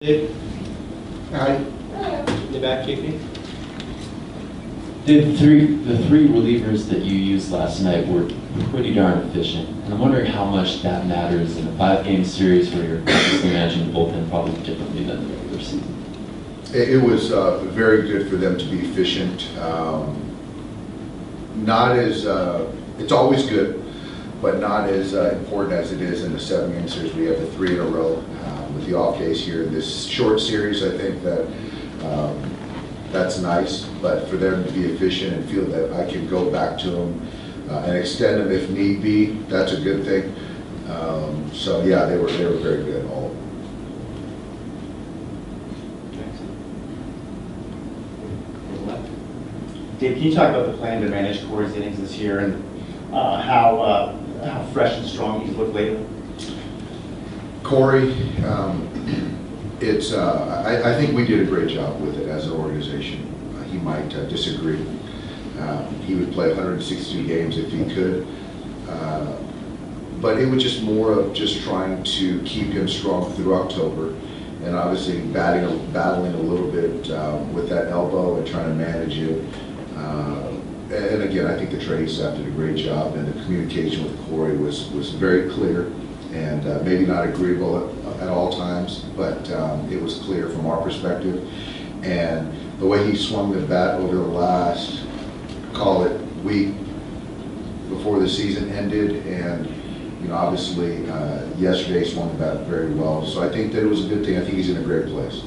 Dave? Hi. In the back, JP? The three relievers that you used last night were pretty darn efficient, and I'm wondering how much that matters in a 5-game series where you're obviously managing the bullpen probably differently than the regular season. It was very good for them to be efficient. Not as, it's always good, but not as important as it is in the 7-game series. We have the 3 in a row with the off days here. This short series, I think that that's nice, but for them to be efficient and feel that I can go back to them and extend them if need be, that's a good thing. So yeah, they were very good, all of them. Dave, can you talk about the plan to manage Corey's innings this year and how fresh and strong he's looked lately? Corey, I think we did a great job with it as an organization. He might disagree. He would play 162 games if he could. But it was just more of just trying to keep him strong through October, and obviously battling a little bit with that elbow and trying to manage it. And again, I think the training staff did a great job, and the communication with Corey was very clear and maybe not agreeable at all times, but it was clear from our perspective. And the way he swung the bat over the last, call it, week before the season ended, and obviously yesterday swung the bat very well. So I think that it was a good thing. I think he's in a great place.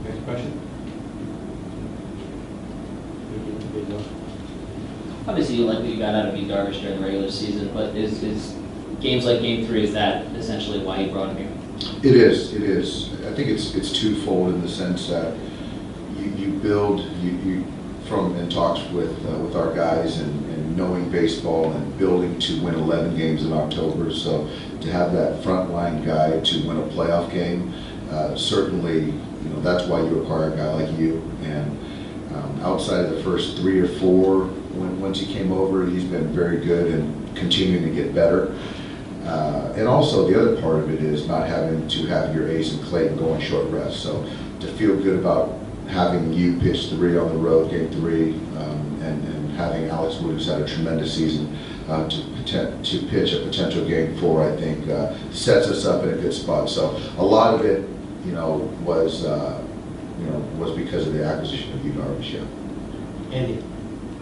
Next question. Obviously, you like what you got out of Yu Darvish during the regular season, but is games like Game 3, is that essentially why you brought him here? It is. It is. I think it's twofold in the sense that you build from in talks with our guys and knowing baseball and building to win 11 games in October. So to have that frontline guy to win a playoff game, certainly that's why you acquire a guy like you. And outside of the first 3 or 4, once he came over, he's been very good and continuing to get better. And also the other part of it is not having to have your ace and Clayton go on short rest. So to feel good about having you pitch 3 on the road, Game 3, and having Alex Wood, who's had a tremendous season, to pitch a potential Game 4, I think sets us up in a good spot. So a lot of it, was because of the acquisition of Yu Darvish. Yeah. Andy?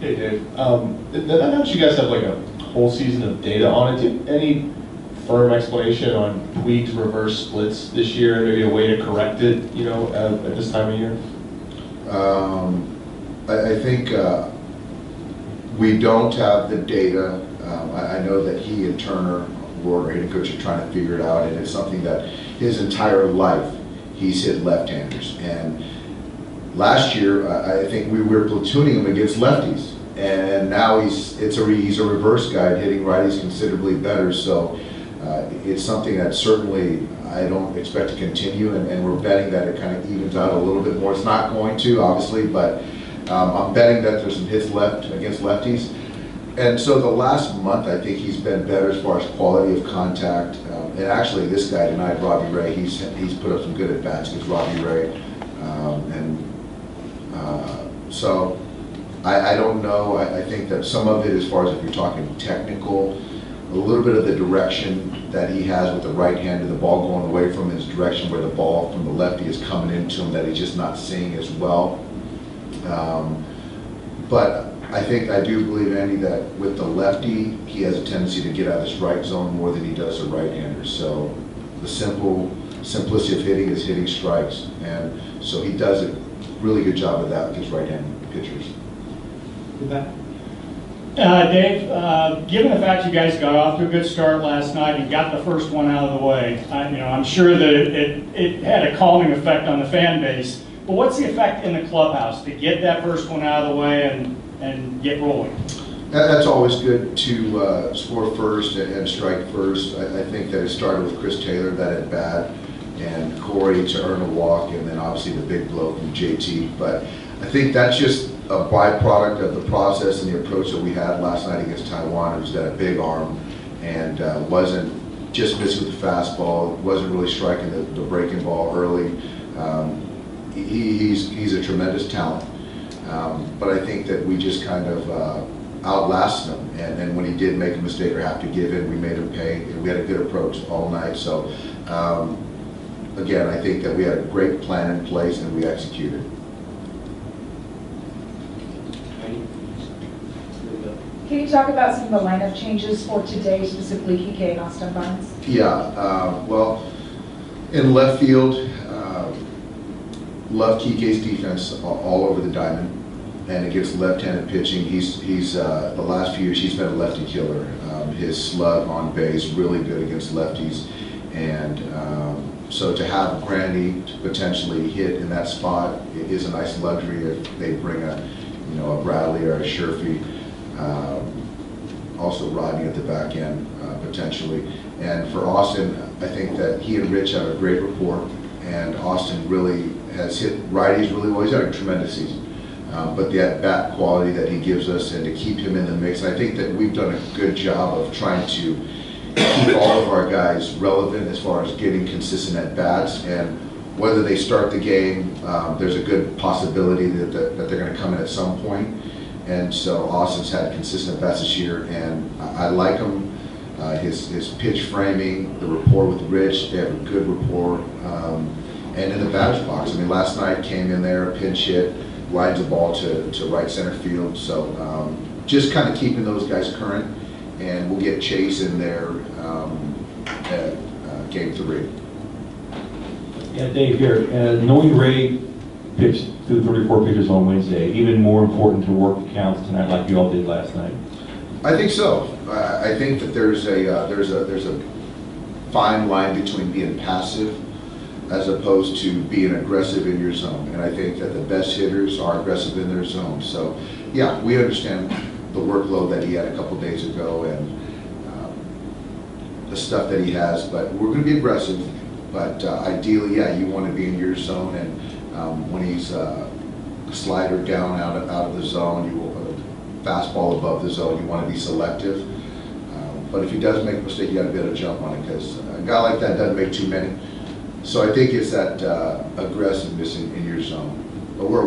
Hey Dave, I noticed you guys have like a whole season of data on it. Do you have any firm explanation on tweaked reverse splits this year and maybe a way to correct it, at this time of year? I think we don't have the data. I know that he and Turner, our hitting coach, are trying to figure it out, and it's something that his entire life he's hit left-handers. And last year, I think we were platooning him against lefties, and now he's a reverse guy hitting righties considerably better. So it's something that certainly I don't expect to continue, and we're betting that it kind of evens out a little bit more. It's not going to, obviously, but I'm betting that there's some hits left against lefties. And so the last month, I think he's been better as far as quality of contact. And actually, this guy tonight, Robbie Ray, he's put up some good at-bats against Robbie Ray. So I don't know. I think that some of it, as far as if you're talking technical, a little bit of the direction that he has with the right hand of the ball going away from his direction where the ball from the lefty is coming into him that he's just not seeing as well. But I do believe, Andy, that with the lefty, he has a tendency to get out of his right zone more than he does a right-hander. So the simplicity of hitting is hitting strikes, and so he does a really good job of that with his right-handed pitchers. Dave, given the fact you guys got off to a good start last night and got the first one out of the way, I'm sure that it had a calming effect on the fan base. But what's the effect in the clubhouse to get that first one out of the way and get rolling? That's always good to score first and strike first. I think that it started with Chris Taylor, that at bat, and Corey to earn a walk, and then obviously the big blow from JT. But I think that's just a byproduct of the process and the approach that we had last night against Taiwan, who's got a big arm and wasn't just missed with the fastball, wasn't really striking the breaking ball early. He's a tremendous talent, but I think that we just kind of outlasted him. And when he did make a mistake or have to give in, we made him pay. We had a good approach all night. So again, I think that we had a great plan in place and we executed. Can you talk about some of the lineup changes for today, specifically Kike and Austin Barnes? Yeah, well, in left field, love Kike's defense all over the diamond, and against left-handed pitching, he's the last few years he's been a lefty killer. His slug on base really good against lefties, and so to have Grandy to potentially hit in that spot is a nice luxury if they bring a Bradley or a Sherfy. Also Rodney at the back end, potentially. And for Austin, I think that he and Rich have a great rapport, and Austin really has hit righties really well. He's had a tremendous season. But the at-bat quality that he gives us and to keep him in the mix, I think that we've done a good job of trying to keep all of our guys relevant as far as getting consistent at-bats. And whether they start the game, there's a good possibility that they're going to come in at some point. And so Austin's had consistent bats this year, and I like him. His pitch framing, the rapport with Rich, they have a good rapport. And in the batter's box, I mean, last night came in there, pinch hit, rides the ball to right center field. So just kind of keeping those guys current, and we'll get Chase in there at game 3. Yeah, Dave here. Knowing Ray pitched through 34 pitches on Wednesday, even more important to work the counts tonight like you all did last night? I think so. I think that there's a fine line between being passive as opposed to being aggressive in your zone. And I think that the best hitters are aggressive in their zone. So yeah, we understand the workload that he had a couple days ago and the stuff that he has, but we're going to be aggressive. But ideally, yeah, you want to be in your zone, and when he's slider down out of the zone, you will fastball above the zone, you want to be selective. But if he does make a mistake, you got to be able to jump on it, because a guy like that doesn't make too many. So I think it's that aggressiveness in your zone. But we're